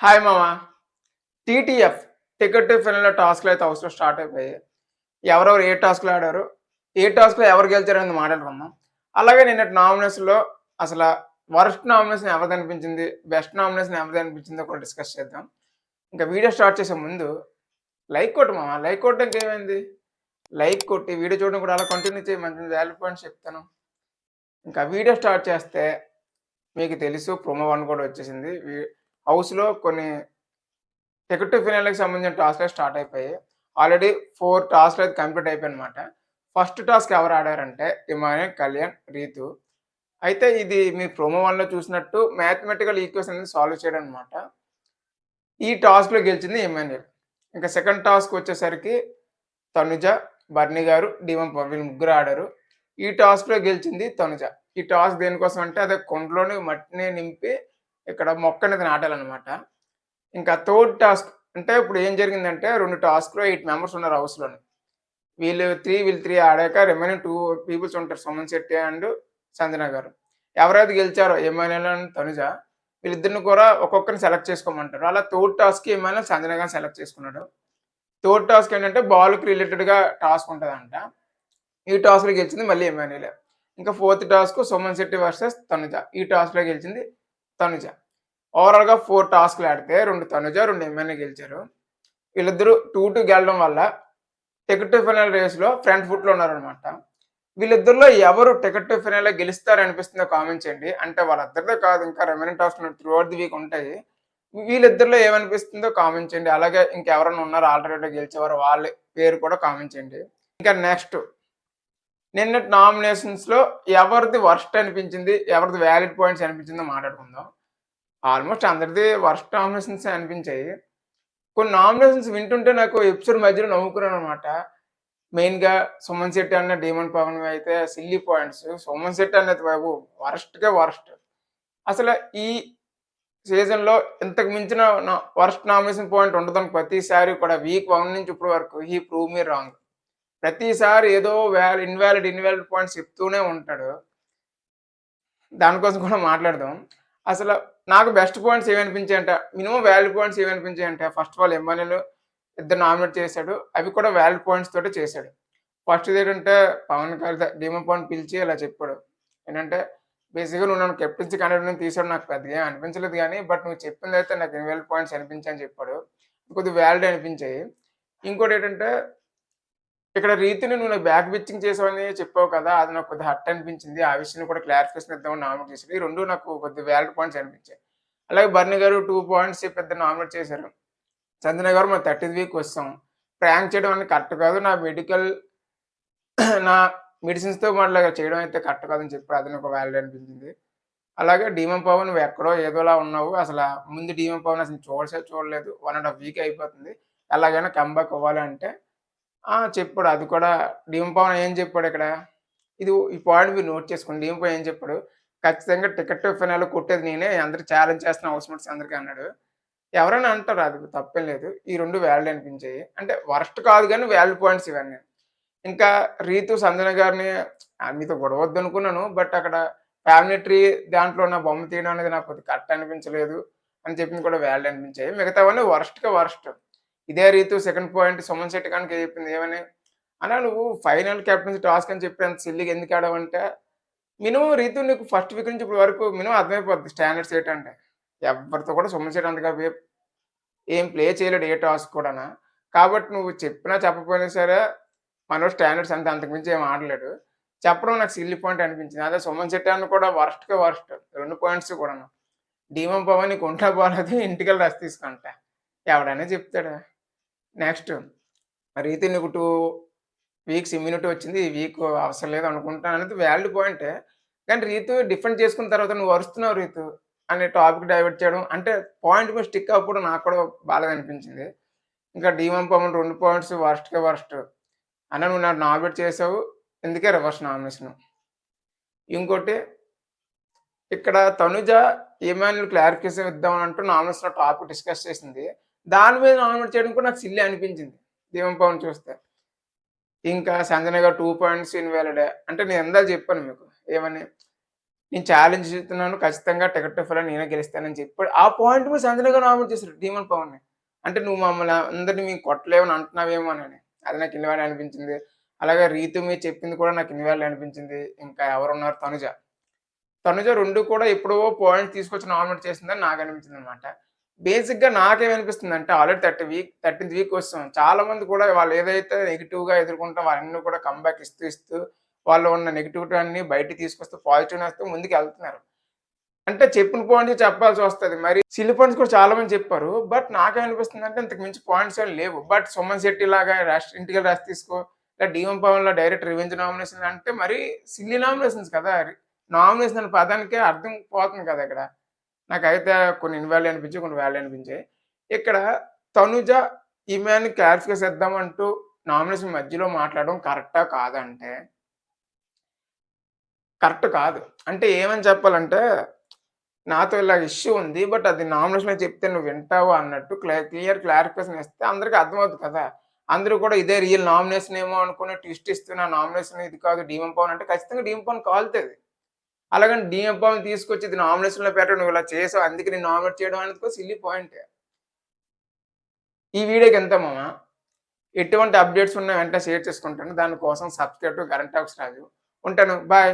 Hi మామ. TTF ticket to finale టాస్క్‌లు అయితే హౌస్‌లో స్టార్ట్ అయిపోయాయి. ఎవరెవరు ఏ టాస్క్‌లు ఆడారు, ఏ టాస్క్‌లో ఎవరు గెలిచారనేది మాట్లాడుకుందాం. అలాగే నిన్నటి నామినేషన్‌లో అసల వరస్ట్ నామినేషన్ ఎవరిదనిపించింది, బెస్ట్ నామినేషన్ ఎవరిదనిపించిందో కూడా డిస్కస్ చేద్దాం. ఇంకా వీడియో స్టార్ట్ చేసే ముందు లైక్ కొట్టు మామ. లైక్ కొట్టడానికి ఏమైంది? లైక్ కొట్టి వీడియో చూడడం కూడా అలా కంటిన్యూ చేయి. మంచి వాల్యూ పాయింట్స్ చెప్తాను. ఇంకా వీడియో స్టార్ట్ చేస్తే మీకు తెలుసు ప్రోమో 1 కూడా వచ్చేసింది. హౌస్‌లో కొన్ని టికెట్ టు ఫినాలేకి సంబంధించిన టాస్క్‌లే స్టార్ట్ అయిపోయాయి. ఆల్రెడీ 4 టాస్క్‌లు అయితే కంప్లీట్ అయిపోయాయన్నమాట. ఫస్ట్ టాస్క్ ఎవరు ఆడారంటే ఇమాన్యుల్, కళ్యాణ్, రీతు. అయితే ఇది మీరు ప్రోమో 1లో చూసినట్టు మ్యాథమెటికల్ ఈక్వేషన్ అనేది సాల్వ్ చేయడం అన్నమాట. ఈ టాస్క్‌లో గెలిచింది ఇమాన్యుల్. ఇంకా సెకండ్ టాస్క్ వచ్చేసరికి తనుజ, బర్నీ గారు, డీమన్ పవన్ వీళ్ళు ముగ్గురు ఆడారు. ఈ టాస్క్‌లో గెలిచింది తనుజ. ఈ టాస్క్ దేనికోసం అంటే అదే కుండలోని మట్టిని నింపి ఇక్కడ మొక్క అనేది నాటాలన్నమాట. ఇంకా థర్డ్ టాస్క్ అంటే ఇప్పుడు ఏం జరిగిందంటే 2 టాస్క్‌లో 8 మెంబర్స్ ఉన్నారు హౌస్‌లోని. వీళ్ళు 3 ఆడాక రిమైనింగ్ 2 పీపుల్స్ ఉంటారు. సుమన్ శెట్టి అండ్ సంజన గారు. ఎవరైతే గెలిచారో ఎమాన్యుల్ అండ్ తనుజ వీళ్ళిద్దరిని కూడా ఒక్కొక్కరిని సెలెక్ట్ చేసుకోమంటారు. అలా థర్డ్ టాస్క్‌కి ఎమాన్యుల్, సంజన గారిని సెలెక్ట్ చేసుకున్నాడు. థర్డ్ టాస్క్ ఏంటంటే బాల్‌కి రిలేటెడ్‌గా టాస్క్ ఉంటదంట. ఈ టాస్క్‌లో గెలిచింది మళ్ళీ ఎమాన్యులే. ఇంకా fourth task Suman Shetty versus Tanuja. ఈ టాస్క్‌లో గెలిచింది తనుజ. ఓవరాల్‌గా 4 టాస్క్‌లు ఆడితే 2 తనుజ, 2 ఎమ్మెన్యే గెలిచారు. వీళ్ళిద్దరూ 2-2 గెలవడం వల్ల టికెట్ టు ఫైనల్ రేస్‌లో ఫ్రంట్ ఫుట్‌లో ఉన్నారనమాట. వీళ్ళిద్దరిలో ఎవరు టికెట్ టు ఫైనల్‌లో గెలుస్తారనిపిస్తుందో కామెంట్ చేయండి. అంటే వాళ్ళిద్దరిదే కాదు ఇంకా రిమైనింగ్ టాస్క్‌లు త్రూ ఔట్ ది వీక్ ఉంటాయి. వీళ్ళిద్దరిలో ఏమనిపిస్తుందో కామెంట్ చేయండి. అలాగే ఇంకెవరైనా ఉన్నారా ఆల్టర్‌నేట్‌గా గెలిచేవారు వాళ్ళ పేరు కూడా కామెంట్ చేయండి. ఇంకా నెక్స్ట్ నిన్నటి నామినేషన్స్‌లో ఎవరిది వరస్ట్ అనిపించింది, ఎవరిది వాలిడ్ పాయింట్స్ అనిపించిందో మాట్లాడుకుందాం. ఆల్మోస్ట్ అందరిది వరస్ట్ నామినేషన్సే అనిపించాయి. కొన్ని నామినేషన్స్ వింటుంటే నాకు ఎపిసోడ్ మధ్యలో నవ్వుకున్నాననమాట. మెయిన్‌గా సుమన్ శెట్టి అన్న, డీమన్ పవన్ అయితే సిల్లీ పాయింట్స్. సుమన్ శెట్టి అన్నది బాబు వరస్ట్‌కే వరస్ట్. అసల ఈ సీజన్‌లో ఇంతకు మించిన వరస్ట్ నామినేషన్ పాయింట్ ఉండదని ప్రతిసారి కూడా వీక్ 1 నుంచి ఇప్పటి వరకు హి ప్రూవ్ మీ రాంగ్. ప్రతిసారి ఏదో ఇన్‌వాలిడ్ పాయింట్స్ చెప్తూనే ఉంటాడు. దానికోసం కూడా మాట్లాడదాం. అసల నాకు బెస్ట్ పాయింట్స్ ఏమనిపించాయంటే, మినిమమ్ వాల్యూ పాయింట్స్ ఏమనిపించాయంటే, ఫస్ట్ ఆఫ్ ఆల్ ఎమ్మాన్యూల్ ఇద్దరు నామినేట్ చేశాడు. అవి కూడా వాలిడ్ పాయింట్స్ తోటే చేశాడు. ఫస్ట్‌దేంటంటే పవన్ కళ్యాణ్ డీమన్ పవన్ పిలిచి ఇలా చెప్పాడు. ఏంటంటే, బేసిక్‌గా నువ్వు నన్ను కెప్టెన్సీ క్యాండిడేట్ నుంచి తీసాడు నాకు పెద్దగా ఏం అనిపించలేదు గానీ, బట్ నువ్వు చెప్పిందైతే నాకు ఇన్‌వాలిడ్ పాయింట్స్ అనిపించాయి అని చెప్పాడు. కొద్దిగా వాలిడ్ అనిపించాయి. ఇంకోటేంటంటే ఇక్కడ రీతిని నువ్వు నాకు బ్యాక్ బిచ్చింగ్ చేసావని చెప్పావు కదా! అది నాకు కొద్దిగా హర్ట్ అనిపించింది. ఆ విషయాన్ని కూడా క్లారిఫికేషన్ ఇద్దామని నామినేట్ చేశారు. ఈ 2 నాకు కొద్దిగా వాలిడ్ పాయింట్స్ అనిపించాయి. అలాగే బర్నీ గారు 2 పాయింట్స్ చెప్పి ఇద్దరు నామినేట్ చేశారు. సంజన గారు మనం 30థ్ వీక్ వచ్చాం. ప్రాంక్ చేయడం అనేది కరెక్ట్ కాదు. నా మెడిసిన్స్‌తో అట్లాగా చేయడం అయితే కరెక్ట్ కాదని చెప్పారు. అది నాకు వాలిడ్ అనిపించింది. అలాగే డీమన్ పవన్ నువ్వు ఎక్కడో ఏదోలా ఉన్నావు. ముందు డీమన్ పవన్ అసలు చూడలేదు. 1 ½ వీక్ అయిపోతుంది. ఎలాగైనా కమ్‌బ్యాక్ అవ్వాలి అంటే చెప్పాడు. అది కూడా డీన్ పవన్ ఏం చెప్పాడిక్కడ, ఈ పాయింట్ మీరు నోట్ చేసుకోండి. డీన్ పవన్ ఏం చెప్పాడు, ఖచ్చితంగా టికెట్ టు ఫినాలే కొట్టేది నేనే. అందరికి ఛాలెంజ్ చేస్తున్నా హౌస్‌మేట్స్ అందరికి అన్నాడు. ఎవరైనా అంటారు అది తప్పేం లేదు. ఈ 2 వాలిడ్ అనిపించాయి. అంటే వరస్ట్ కాదు గానీ వాలిడ్ పాయింట్స్ ఇవన్నీ. ఇంకా రీతు, సంజన గారిని మీతో గొడవొద్దనుకున్నాను. బట్ అక్కడ ఫ్యామిలీ ట్రీ దాంట్లో నా బొమ్మ తీయడం అనేది నాకు కొద్దిగా కరెక్ట్ అనిపించలేదు అని చెప్పింది కూడా వాలిడ్ అనిపించాయి. మిగతావన్నీ వరస్ట్‌కే వరస్ట్. ఇదే రీతు సెకండ్ పాయింట్ సుమన్ శెట్టి గానికి చెప్పింది ఏమని, "అన్నా నువ్వు ఫైనల్ కెప్టెన్సీ టాస్క్ అని చెప్పి అంత సిల్లీగా ఎందుకు ఆడావంటే, మినిమమ్ రీతు నీకు ఫస్ట్ వీక్ నుంచి ఇప్పటి వరకు మినిమమ్ అర్థమైపోద్ది స్టాండర్డ్స్ ఏంటంటే. ఎవ్వరితో కూడా సుమన్ శెట్టి అంతగా ఏం ప్లే చేయలేడు ఏ టాస్క్ కూడాన. కాబట్టి నువ్వు చెప్పినా చెప్పకపోయినా సరే మనోడు స్టాండర్డ్స్ అంతే అంతకు మించి ఏమి ఆడలేడు. చెప్పడం నాకు సిల్లీ పాయింట్ అనిపించింది. అదే సుమన్ శెట్టి అన్న కూడా వరస్ట్‌కే వరస్ట్ 2 పాయింట్స్ కూడాను. డీమన్ పవన్ నీకు ఒంట్లో బాలేదు ఇంటికెళ్ళి రెస్ట్ తీసుకో అంట. ఎవడైనా చెప్తాడా? నెక్స్ట్ రీతు నీకు 2 వీక్స్ ఇమ్యూనిటీ వచ్చింది. ఈ వీక్ అవసరం లేదు అనుకుంటా అనేది వాలిడ్ పాయింటే. కానీ రీతు డిఫెండ్ చేసుకున్న తర్వాత నువ్వు అరుస్తున్నావు రీతు అనే టాపిక్ డైవర్ట్ చేయడం అంటే పాయింట్ మీద స్టిక్ అవ్వకపోవడం నాకు కూడా బాలేదనిపించింది. ఇంకా డీమన్ పవన్ 2 పాయింట్స్ వరస్ట్‌కే వరస్ట్. అన్న నువ్వు నన్ను నామినేట్ చేసావు. ఎందుకే రివర్స్ నామినేషను. ఇంకోటి ఇక్కడ తనుజ ఇమాన్యుల్ క్లారిఫికేషన్ ఇద్దామని అంటూ నామినేషన్‌లో టాపిక్ డిస్కస్ చేసింది. దాని మీద నామినేట్ చేయడం కూడా నాకు సిల్లీ అనిపించింది. డీమన్ పవన్ చూస్తే. ఇంకా సంజన గారు 2 పాయింట్స్ ఇన్‌వాలిడే. అంటే నేను ఇందాక చెప్పాను మీకు. ఏమని? నేను ఛాలెంజ్ చేస్తున్నాను. ఖచ్చితంగా టికెట్ టు ఫిల్మ్ నేనే గెలుస్తానని చెప్పాడు. ఆ పాయింట్ మీద సంజన నామినేట్ చేసారు 'ధీమన్ పవన్‌ని.' అంటే నువ్వు మమ్మల్ని అందరిని మేము కొట్టలేమని అంటున్నావేమోనని. అది నాకు ఇన్వాల్వ్ అనిపించింది. అలాగే 'రీతు' మీద చెప్పింది కూడా నాకు ఇన్వాల్వ్ అనిపించింది. ఇంకా ఎవరున్నారు 'తనుజ.' 'తనుజ' 2 కూడా ఎప్పుడో పాయింట్స్ తీసుకొచ్చి నామినేట్ చేసిందని నాకనిపించిందనమాట. బేసిక్‌గా నాకేమనిపిస్తుందంటే ఆల్రెడీ 13థ్ వీక్ వచ్చాం. చాలా మంది కూడా వాళ్ళు ఏదైతే నెగెటివ్‌గా ఎదుర్కొంటామో అవన్నీ కూడా కమ్‌బ్యాక్ ఇస్తూ వాళ్ళు ఉన్న నెగటివిటీ అన్నీ బయటికి తీసుకొస్తూ పాజిటివ్‌నెస్‌తో ముందుకెళ్తున్నారు. అంటే చెప్పిన పాయింట్స్ చెప్పాల్సొస్తది. మరి సిల్లీ పాయింట్స్ కూడా చాలా మంది చెప్పారు. బట్ నాకేమనిపిస్తుందంటే ఇంతకు మించి పాయింట్స్ ఏమి లేవు. బట్ 'సుమన్ శెట్టి' లాగా ఇంటికెళ్ళి రెస్ట్ తీసుకో, లేదా 'డీఎం పవన్‌లా' డైరెక్ట్ రివెంజ్ నామినేషన్ అంటే మరి సిల్లీ నామినేషన్స్ కదా! నామినేషన్ అనే పదానికే అర్థం పోతుంది కదా ఇక్కడ. నాకైతే కొన్ని ఇన్‌వాల్యూ అనిపించాయి. కొన్ని వాల్యూ అనిపించాయి. ఇక్కడ 'తనుజ' ఈమెని క్లారిఫికేషన్ ఇద్దామంటూ నామినేషన్ మధ్యలో మాట్లాడడం కరెక్టా? కాదా? అంటే కరెక్ట్ కాదు. అంటే ఏమని చెప్పాలంటే, నాతో ఇలా ఇష్యూ ఉంది. బట్ అది నామినేషన్‌లో చెప్తే నువ్వు వింటావు అన్నట్టు క్లియర్ క్లారిఫికేషన్ ఇస్తే అందరికి అర్థమవుద్ది కదా! అందరూ కూడా ఇదే రియల్ నామినేషన్ ఏమో అనుకుని ట్విస్ట్ ఇస్తూ నా నామినేషన్ ఇది కాదు డీఎం పవన్ అంటే ఖచ్చితంగా డీఎం పవన్ కాలుతది. అలాగని డీఎం పవన్ తీసుకొచ్చి ఇది నామినేషన్‌లో పెట్టు నువ్వు ఇలా చేసావు అందుకే నిన్ను నామినేట్ చేయడం అనేది కూడా సిల్లీ పాయింటే. ఈ వీడియోకి ఇంతే మామ. ఎటువంటి అప్డేట్స్ ఉన్నా వెంటనే షేర్ చేసుకుంటాను. దాని కోసం సబ్‌స్క్రైబ్ టు కరెంట్ టాక్స్ రాజు. ఉంటాను. బాయ్.